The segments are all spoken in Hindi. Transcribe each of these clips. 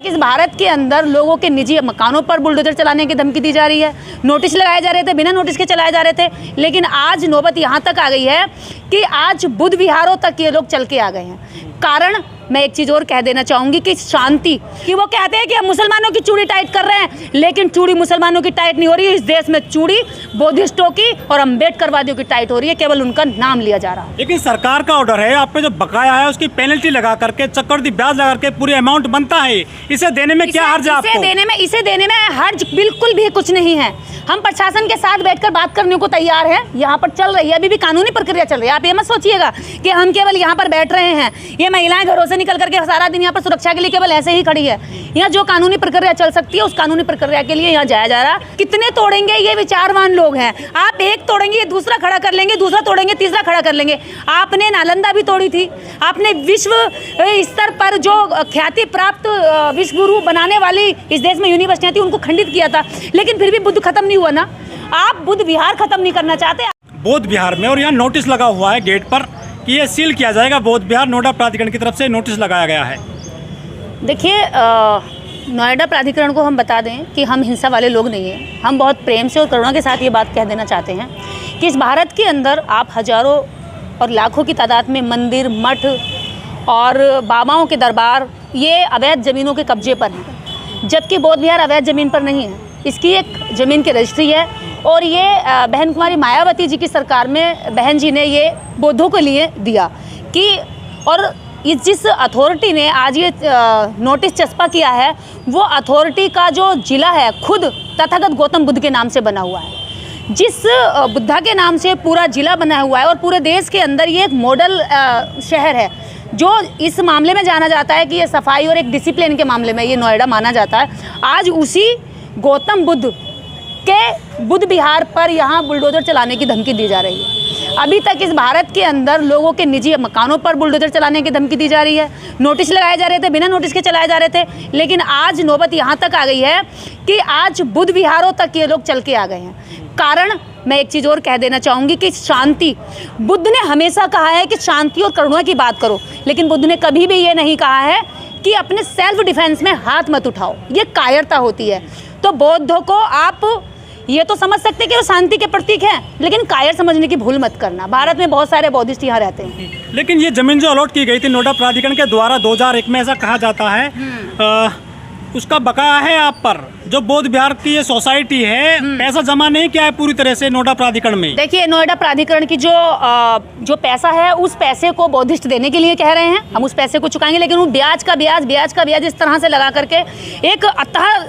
इस भारत के अंदर लोगों के निजी मकानों पर बुलडोजर चलाने की धमकी दी जा रही है। नोटिस लगाए जा रहे थे, बिना नोटिस के चलाए जा रहे थे, लेकिन आज नौबत यहाँ तक आ गई है कि आज बुद्ध विहारों तक ये लोग चल के आ गए हैं। कारण मैं एक चीज़ और कह देना चाहूँगी कि शांति, कि वो कहते हैं कि हम मुसलमानों की चूड़ी टाइट कर रहे हैं, लेकिन चूड़ी मुसलमानों की टाइट नहीं हो रही है। इस देश में चूड़ी बुद्धिस्टों की और अम्बेडकरवादियों की टाइट हो रही है, केवल उनका नाम लिया जा रहा है। लेकिन सरकार का ऑर्डर है, आप पे जो बकाया है उसकी पेनल्टी लगा करके, चक्रवृद्धि ब्याज लगा करके पूरी अमाउंट बनता है। इसे देने में क्या हर्ज है आपको? इसे देने में हर्ज बिल्कुल भी कुछ नहीं है। हम प्रशासन के साथ बैठकर बात करने को तैयार हैं। यहाँ पर चल रही है, अभी भी कानूनी प्रक्रिया चल रही है। आप ये मत सोचिएगा कि हम केवल यहाँ पर बैठ रहे हैं। ये महिलाएं घरों से निकल करके सारा दिन यहाँ पर सुरक्षा के लिए केवल ऐसे ही खड़ी है। यहाँ जो कानूनी प्रक्रिया चल सकती है, उस कानूनी प्रक्रिया के लिए यहाँ जाया जा रहा। कितने तोड़ेंगे, ये विचारवान लोग हैं। आप एक तोड़ेंगे, दूसरा खड़ा कर लेंगे, दूसरा तोड़ेंगे, तीसरा खड़ा कर लेंगे। आपने नालंदा भी तोड़ी थी। आपने विश्व स्तर पर जो ख्याति प्राप्त विश्व गुरु बनाने वाली इस देश में यूनिवर्सिटियाँ थी, उनको खंडित किया था, लेकिन फिर भी बुद्ध खत्म नहीं हुआ ना। आप बुद्ध विहार खत्म नहीं करना चाहते। बौद्ध विहार में, और यहाँ नोटिस लगा हुआ है गेट पर कि ये सील किया जाएगा। बौद्ध विहार नोएडा प्राधिकरण की तरफ से नोटिस लगाया गया है। देखिए, नोएडा प्राधिकरण को हम बता दें कि हम हिंसा वाले लोग नहीं हैं। हम बहुत प्रेम से और करुणा के साथ ये बात कह देना चाहते हैं कि इस भारत के अंदर आप हजारों और लाखों की तादाद में मंदिर, मठ और बाबाओं के दरबार ये अवैध ज़मीनों के कब्जे पर हैं, जबकि बौद्ध विहार अवैध ज़मीन पर नहीं है। इसकी एक ज़मीन की रजिस्ट्री है, और ये बहन कुमारी मायावती जी की सरकार में बहन जी ने ये बौद्धों के लिए दिया कि, और इस जिस अथॉरिटी ने आज ये नोटिस चस्पा किया है, वो अथॉरिटी का जो जिला है खुद तथागत गौतम बुद्ध के नाम से बना हुआ है। जिस बुद्धा के नाम से पूरा जिला बना हुआ है, और पूरे देश के अंदर ये एक मॉडल शहर है जो इस मामले में जाना जाता है कि ये सफाई और एक डिसिप्लिन के मामले में ये नोएडा माना जाता है। आज उसी गौतम बुद्ध के बुद्ध विहार पर यहाँ बुलडोजर चलाने की धमकी दी जा रही है। अभी तक इस भारत के अंदर लोगों के निजी मकानों पर बुलडोजर चलाने की धमकी दी जा रही है। नोटिस लगाए जा रहे थे, बिना नोटिस के चलाए जा रहे थे, लेकिन आज नौबत यहाँ तक आ गई है कि आज बुद्ध विहारों तक ये लोग चल के आ गए हैं। कारण मैं एक चीज़ और कह देना चाहूँगी कि शांति, बुद्ध ने हमेशा कहा है कि शांति और करुणा की बात करो, लेकिन बुद्ध ने कभी भी ये नहीं कहा है कि अपने सेल्फ डिफेंस में हाथ मत उठाओ। ये कायरता होती है। तो बौद्धों को आप ये तो समझ सकते कि वो शांति के प्रतीक हैं, लेकिन कायर समझने की भूल मत करना। भारत में बहुत सारे बौद्धिस्ट यहाँ रहते हैं। लेकिन ये जमीन जो अलॉट की गई थी नोएडा प्राधिकरण के द्वारा 2001 में, ऐसा कहा जाता है, उसका बकाया है आप पर। जो बौद्ध विहार की ये सोसाइटी है, पैसा जमा नहीं किया है पूरी तरह से नोएडा प्राधिकरण में। देखिए, नोएडा प्राधिकरण की जो पैसा है, उस पैसे को बौद्धिस्ट देने के लिए कह रहे हैं। हम उस पैसे को चुकाएंगे, लेकिन वो ब्याज का ब्याज इस तरह से लगा करके एक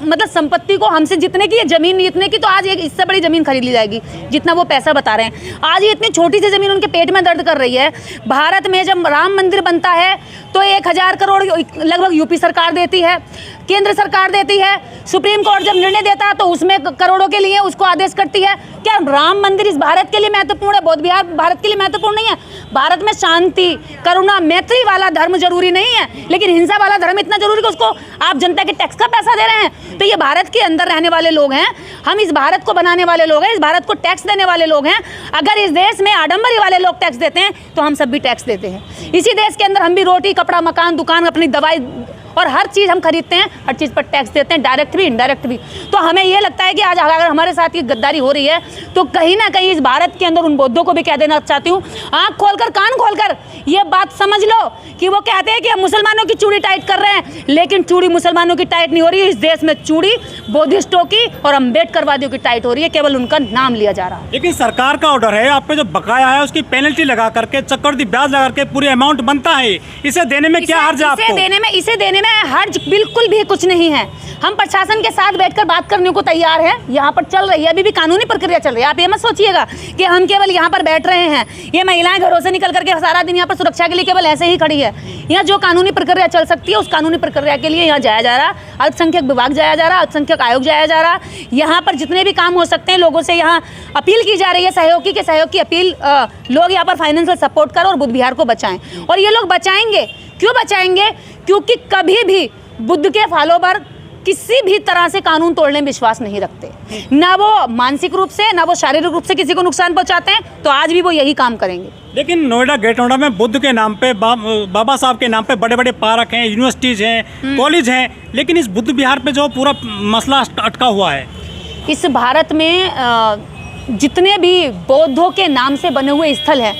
मतलब संपत्ति को हमसे जितने की जमीन, इतने की तो आज एक इससे बड़ी जमीन खरीद ली जाएगी जितना वो पैसा बता रहे हैं। आज ये इतनी छोटी सी जमीन उनके पेट में दर्द कर रही है। भारत में जब राम मंदिर बनता है तो 1000 करोड़ लगभग यूपी सरकार देती है, केंद्र सरकार देती है। सुप्रीम कोर्ट जब निर्णय देता है तो उसमें करोड़ों के लिए उसको आदेश करती है। क्या राम मंदिर इस भारत के लिए महत्वपूर्ण है? बौद्ध विहार भारत के लिए महत्वपूर्ण नहीं है? भारत में शांति, करुणा, मैत्री वाला धर्म जरूरी नहीं है, लेकिन हिंसा वाला धर्म इतना जरूरी कि उसको आप जनता के टैक्स का पैसा दे रहे हैं। तो ये भारत के अंदर रहने वाले लोग हैं, हम इस भारत को बनाने वाले लोग हैं, इस भारत को टैक्स देने वाले लोग हैं। अगर इस देश में आडंबरी वाले लोग टैक्स देते हैं तो हम सब भी टैक्स देते हैं। इसी देश के अंदर हम भी रोटी, कपड़ा, मकान, दुकान, अपनी दवाई और हर चीज़ हम खरीदते हैं, हर चीज़ पर टैक्स देते हैं, डायरेक्ट भी इनडायरेक्ट भी। तो हमें ये लगता है कि आज अगर हमारे साथ ये गद्दारी हो रही है, तो कहीं ना कहीं इस भारत के अंदर उन बौद्धों को भी कह देना चाहती हूँ, आँख खोलकर, कान खोलकर ये बात समझ लो कि वो कहते हैं कि हम मुसलमानों की चूड़ी टाइट कर रहे हैं, लेकिन चूड़ी मुसलमानों की टाइट नहीं हो रही है। इस देश में चूड़ी बुद्धिस्टों की और अम्बेडकरवादियों की टाइट हो रही है, केवल उनका नाम लिया जा रहा है। लेकिन सरकार का ऑर्डर है, आप पे जो बकाया है उसकी पेनल्टी लगा करके, चक्रवृद्धि ब्याज लगा करके पूरी अमाउंट बनता है। इसे देने में क्या हर्ज है आपको? इसे देने में हर्ज बिल्कुल भी कुछ नहीं है। हम प्रशासन के साथ बैठकर बात करने को तैयार हैं। यहाँ पर चल रही है, अभी भी कानूनी प्रक्रिया चल रही है। आप ये मत सोचिएगा कि हम केवल यहाँ पर बैठ रहे हैं। ये महिलाएं घरों से निकल करके सारा दिन यहाँ पर सुरक्षा के लिए केवल ऐसे ही खड़ी है। यहाँ जो कानूनी प्रक्रिया चल सकती है, उस कानूनी प्रक्रिया के लिए यहाँ जाया जा रहा। अल्पसंख्यक विभाग जाया जा रहा, अल्पसंख्यक आयोग जाया जा रहा। यहाँ पर जितने भी काम हो सकते हैं, लोगों से यहाँ अपील की जा रही है, सहयोग की अपील। लोग यहाँ पर फाइनेंशियल सपोर्ट करो और बुद्ध विहार को बचाएं। और ये लोग बचाएंगे। क्यों बचाएंगे? क्योंकि कभी भी बुद्ध के फॉलोवर किसी भी तरह से कानून तोड़ने में विश्वास नहीं रखते, ना वो मानसिक रूप से ना वो शारीरिक रूप से किसी को नुकसान पहुंचाते हैं, तो आज भी वो यही काम करेंगे। लेकिन नोएडा ग्रेटर नोएडा में बुद्ध के नाम पे बाबा साहब के नाम पे बड़े बड़े पार्क हैं, यूनिवर्सिटीज़ हैं, कॉलेज हैं, लेकिन इस बुद्ध विहार पे जो पूरा मसला अटका हुआ है। इस भारत में जितने भी बौद्धों के नाम से बने हुए स्थल हैं,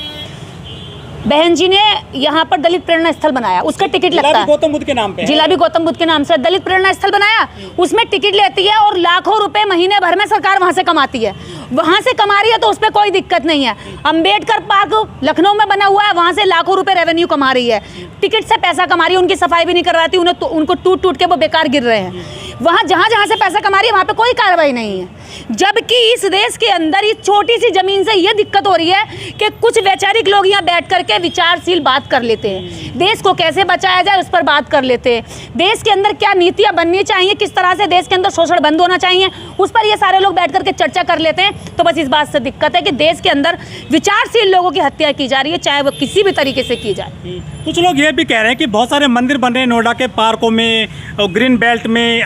बहन जी ने यहाँ पर दलित प्रेरणा स्थल बनाया, उसका टिकट लगता है। गौतम बुद्ध के नाम पे जिला भी गौतम बुद्ध के नाम से दलित प्रेरणा स्थल बनाया, उसमें टिकट लेती है और लाखों रुपए महीने भर में सरकार वहाँ से कमाती है। वहाँ से कमा रही है तो उस पर कोई दिक्कत नहीं है। अंबेडकर पार्क लखनऊ में बना हुआ है, वहाँ से लाखों रुपए रेवेन्यू कमा रही है, टिकट से पैसा कमा रही है, उनकी सफाई भी नहीं करवाती, उनको टूट टूट के वो बेकार गिर रहे हैं। वहाँ जहाँ से पैसा कमा रही है वहाँ पे कोई कार्रवाई नहीं है, जबकि इस देश के अंदर इस छोटी सी जमीन से ये दिक्कत हो रही है कि कुछ वैचारिक लोग यहाँ बैठ करके विचारशील बात कर लेते हैं, देश को कैसे बचाया जाए उस पर बात कर लेते हैं, देश के अंदर क्या नीतियाँ बननी चाहिए, किस तरह से देश के अंदर शोषण बंद होना चाहिए, उस पर ये सारे लोग बैठ करके चर्चा कर लेते हैं। तो बस इस बात से दिक्कत है कि देश के अंदर विचारशील लोगों की हत्या की जा रही है, चाहे वो किसी भी तरीके से की जाए। कुछ लोग ये भी कह रहे हैं कि बहुत सारे मंदिर बन रहे हैं नोएडा के पार्कों में और ग्रीन बेल्ट में,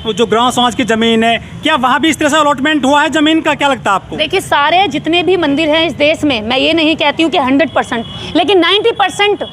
जो ग्राम समाज की ज़मीन है, क्या वहाँ भी इस तरह से अलॉटमेंट हुआ है ज़मीन का? क्या लगता है आपको? देखिए, सारे जितने भी मंदिर हैं इस देश में, मैं ये नहीं कहती हूँ कि 100%, लेकिन 90%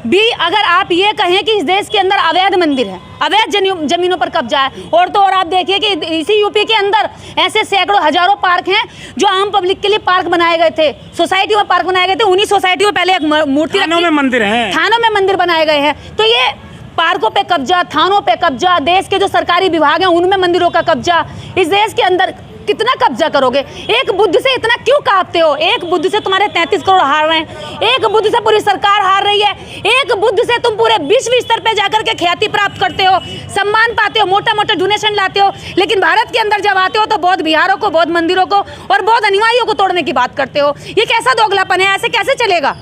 भी अगर आप ये कहें कि इस देश के अंदर अवैध मंदिर है, अवैध जमीनों पर कब्जा है। और तो और आप देखिए कि इसी यूपी के अंदर ऐसे सैकड़ों हजारों पार्क हैं जो आम पब्लिक के लिए पार्क बनाए गए थे, सोसाइटी में पार्क बनाए गए थे, उन्हीं सोसाइटी में पहले एक मूर्ति थानों में मंदिर है, थानों में मंदिर बनाए गए हैं। तो ये पार्कों पे कब्जा, थानों पे कब्जा, देश के जो सरकारी विभाग हैं उनमें मंदिरों का कब्जा, इस देश के अंदर कितना कब्जा करोगे? एक बुद्ध से इतना क्यों कांपते हो? एक बुद्ध से तुम्हारे 33 करोड़ हार रहे हैं, एक बुद्ध से पूरी सरकार हार रही है, एक बुद्ध से तुम पूरे विश्व स्तर पे जाकर के ख्याति प्राप्त करते हो, सम्मान पाते हो, मोटा मोटा डोनेशन लाते हो, लेकिन भारत के अंदर जब आते हो तो बौद्ध विहारों को, बौद्ध मंदिरों को और बौद्ध अनुयायियों को तोड़ने की बात करते हो। ये कैसा दोगलापन है? ऐसे कैसे चलेगा?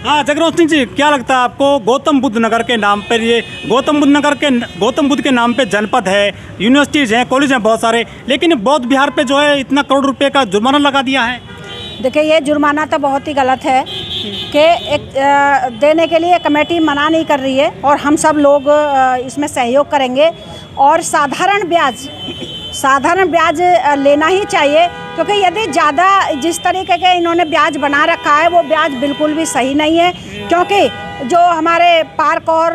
हाँ, जगरोशनी जी, क्या लगता है आपको? गौतम बुद्ध नगर के नाम पर, ये गौतम बुद्ध के नाम पे जनपद है, यूनिवर्सिटीज़ हैं, कॉलेज हैं बहुत सारे, लेकिन बौद्ध विहार पे जो है इतना करोड़ रुपए का जुर्माना लगा दिया है। देखिए, ये जुर्माना तो बहुत ही गलत है कि एक देने के लिए कमेटी मना नहीं कर रही है और हम सब लोग इसमें सहयोग करेंगे और साधारण ब्याज लेना ही चाहिए, क्योंकि यदि ज़्यादा जिस तरीके के इन्होंने ब्याज बना रखा है वो ब्याज बिल्कुल भी सही नहीं है, क्योंकि जो हमारे पार्क और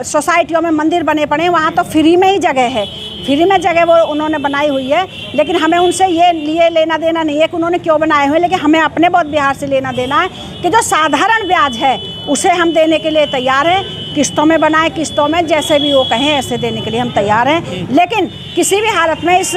सोसाइटियों में मंदिर बने पड़े हैं वहाँ तो फ्री में ही जगह है, फ्री में जगह वो उन्होंने बनाई हुई है, लेकिन हमें उनसे ये लिए लेना देना नहीं है कि उन्होंने क्यों बनाए हुए, लेकिन हमें अपने बौद्ध विहार से लेना देना है कि जो साधारण ब्याज है उसे हम देने के लिए तैयार हैं, किस्तों में बनाए, किस्तों में जैसे भी वो कहें ऐसे देने के लिए हम तैयार हैं, लेकिन किसी भी हालत में इस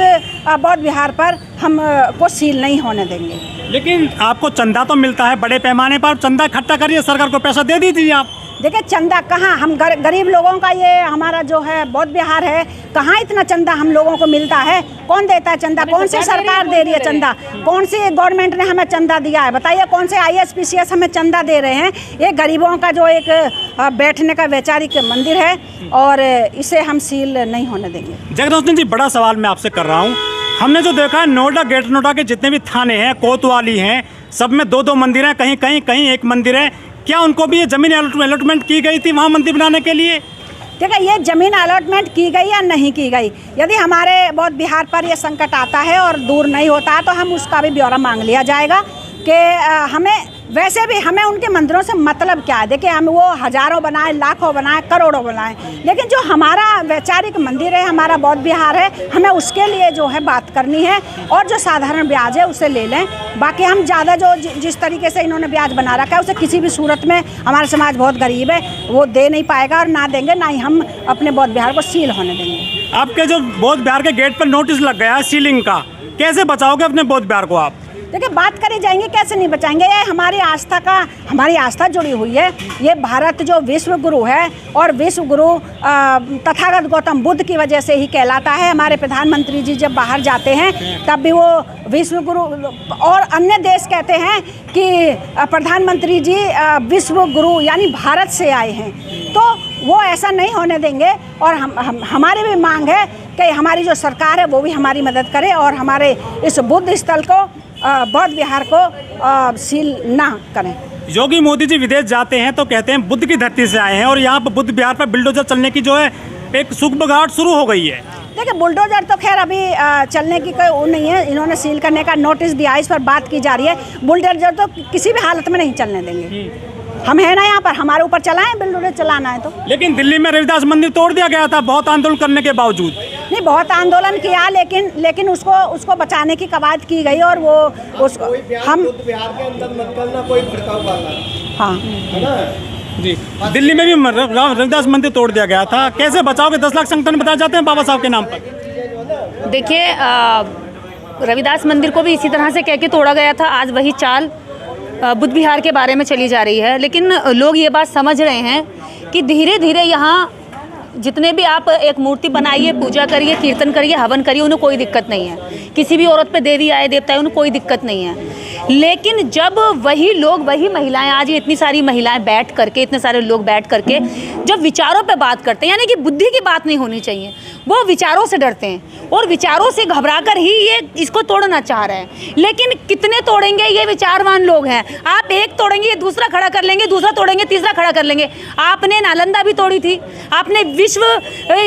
बौद्ध विहार पर हम को सील नहीं होने देंगे। लेकिन आपको चंदा तो मिलता है बड़े पैमाने पर, चंदा इकट्ठा करिए, सरकार को पैसा दे दीजिए आप। देखिए, चंदा कहाँ, हम गरीब लोगों का ये हमारा जो है बौद्ध विहार है, कहाँ इतना चंदा हम लोगों को मिलता है? कौन देता है चंदा? कौन सी सरकार दे रही है चंदा? कौन सी गवर्नमेंट ने हमें चंदा दिया है? बताइए, कौन से IAS-PCS हमें चंदा दे रहे हैं? ये गरीबों का जो एक बैठने का वैचारिक मंदिर है और इसे हम सील नहीं होने देंगे। जगरोशनी जी, बड़ा सवाल मैं आपसे कर रहा हूँ। हमने जो देखा है नोएडा, ग्रेटर नोएडा के जितने भी थाने हैं, कोतवाली हैं, सब में 2-2 मंदिर हैं, कहीं एक मंदिर है। क्या उनको भी ये ज़मीन अलॉटमेंट की गई थी वहाँ मंदिर बनाने के लिए? देखिए, ये ज़मीन अलॉटमेंट की गई या नहीं की गई, यदि हमारे बौद्ध विहार पर ये संकट आता है और दूर नहीं होता है तो हम उसका भी ब्यौरा मांग लिया जाएगा कि हमें, वैसे भी हमें उनके मंदिरों से मतलब क्या है? देखिए, हम वो हज़ारों बनाए, लाखों बनाए, करोड़ों बनाए, लेकिन जो हमारा वैचारिक मंदिर है, हमारा बौद्ध विहार है, हमें उसके लिए जो है बात करनी है और जो साधारण ब्याज है उसे ले लें। बाकी हम ज़्यादा जो जिस तरीके से इन्होंने ब्याज बना रखा है उसे किसी भी सूरत में, हमारा समाज बहुत गरीब है, वो दे नहीं पाएगा और ना देंगे, ना ही हम अपने बौद्ध विहार को सील होने देंगे। आपके जो बौद्ध विहार के गेट पर नोटिस लग गया है सीलिंग का, कैसे बचाओगे अपने बौद्ध विहार को आप? देखिए, बात करी जाएंगे, कैसे नहीं बचाएंगे? ये हमारी आस्था जुड़ी हुई है। ये भारत जो विश्व गुरु है और विश्व गुरु तथागत गौतम बुद्ध की वजह से ही कहलाता है। हमारे प्रधानमंत्री जी जब बाहर जाते हैं तब भी वो विश्व गुरु, और अन्य देश कहते हैं कि प्रधानमंत्री जी विश्व गुरु यानी भारत से आए हैं, तो वो ऐसा नहीं होने देंगे। और हमारी भी मांग है कि हमारी जो सरकार है वो भी हमारी मदद करे और हमारे इस बुद्ध स्थल को, बौद्ध विहार को सील ना करें। योगी मोदी जी विदेश जाते हैं तो कहते हैं बुद्ध की धरती से आए हैं और यहाँ पर बुद्ध विहार पर बिल्डोजर चलने की जो है एक सुगबगाहट शुरू हो गई है। देखिए बुलडोजर तो खैर अभी चलने की कोई वो नहीं है, इन्होंने सील करने का नोटिस दिया, इस पर बात की जा रही है। बुलडोजर तो किसी भी हालत में नहीं चलने देंगे, हम है ना यहाँ पर, हमारे ऊपर चलाएं, बुलडोजर चलाना है तो। लेकिन दिल्ली में रविदास मंदिर तोड़ दिया गया था बहुत आंदोलन करने के बावजूद। नहीं, बहुत आंदोलन किया, लेकिन उसको बचाने की कवायद की गई और वो उसको हम बिहार के अंदर मत करना, कोई भड़काऊ वाला, हाँ है ना जी। दिल्ली में भी रविदास मंदिर तोड़ दिया गया था, कैसे बचाओगे? 10 लाख संगठन बताए जाते हैं बाबा साहब के नाम पर। देखिए रविदास मंदिर को भी इसी तरह से कह के तोड़ा गया था, आज वही चाल बुद्ध विहार के बारे में चली जा रही है। लेकिन लोग ये बात समझ रहे हैं कि धीरे धीरे यहाँ जितने भी आप एक मूर्ति बनाइए, पूजा करिए, कीर्तन करिए, हवन करिए, उन्हें कोई दिक्कत नहीं है। किसी भी औरत पे देवी आए देवता है, उन्हें कोई दिक्कत नहीं है। लेकिन जब वही लोग, वही महिलाएं, आज ये इतनी सारी महिलाएं बैठ करके, इतने सारे लोग बैठ करके जब विचारों पे बात करते हैं, यानी कि बुद्धि की बात नहीं होनी चाहिए, वो विचारों से डरते हैं और विचारों से घबराकर ही ये इसको तोड़ना चाह रहे हैं। लेकिन कितने तोड़ेंगे? ये विचारवान लोग हैं। आप एक तोड़ेंगे, ये दूसरा खड़ा कर लेंगे, दूसरा तोड़ेंगे, तीसरा खड़ा कर लेंगे। आपने नालंदा भी तोड़ी थी, आपने विश्व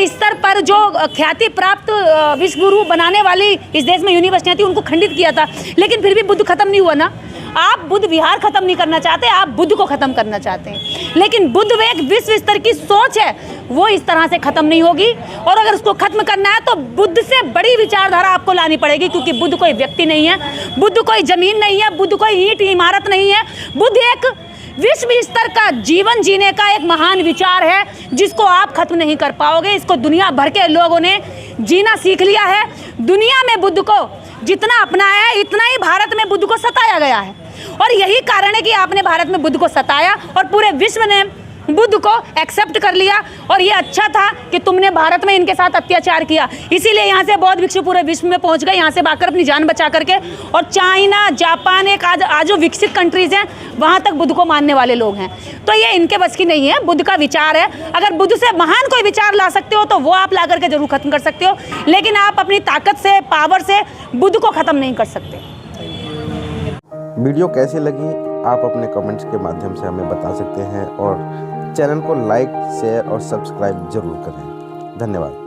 स्तर पर जो ख्याति प्राप्त विश्व गुरु बनाने वाली इस देश में यूनिवर्सिटियाँ थी, उनको खंडित किया था, लेकिन फिर भी बुद्ध खत्म नहीं हुआ ना। आप बुद्ध विहार खत्म नहीं करना चाहते, आप बुद्ध को खत्म करना चाहते हैं। लेकिन बुद्ध में एक विश्व स्तर की सोच है, वो इस तरह से खत्म नहीं होगी। और अगर उसको खत्म करना है तो बुद्ध से बड़ी विचारधारा आपको लानी पड़ेगी, क्योंकि बुद्ध कोई व्यक्ति नहीं है, बुद्ध कोई जमीन नहीं है, बुद्ध कोई ईंट इमारत नहीं है। बुद्ध एक विश्व स्तर का जीवन जीने का एक महान विचार है, जिसको आप खत्म नहीं कर पाओगे। इसको दुनिया भर के लोगों ने जीना सीख लिया है। दुनिया में बुद्ध को जितना अपनाया है, इतना ही भारत में बुद्ध को सताया गया है। और यही कारण है कि आपने भारत में बुद्ध को सताया और पूरे विश्व ने बुद्ध को एक्सेप्ट कर लिया। और ये अच्छा था कि तुमने भारत में इनके साथ अत्याचार किया, इसीलिए यहाँ से बौद्ध भिक्षु पूरे विश्व में पहुँच गए, यहाँ से भागकर अपनी जान बचा करके। और चाइना, जापान, एक आज जो विकसित कंट्रीज़ हैं, वहाँ तक बुद्ध को मानने वाले लोग हैं। तो ये इनके बस की नहीं है, बुद्ध का विचार है। अगर बुद्ध से महान कोई विचार ला सकते हो तो वो आप ला करके जरूर खत्म कर सकते हो, लेकिन आप अपनी ताकत से, पावर से बुद्ध को ख़त्म नहीं कर सकते। वीडियो कैसी लगी आप अपने कमेंट्स के माध्यम से हमें बता सकते हैं और चैनल को लाइक, शेयर और सब्सक्राइब जरूर करें। धन्यवाद।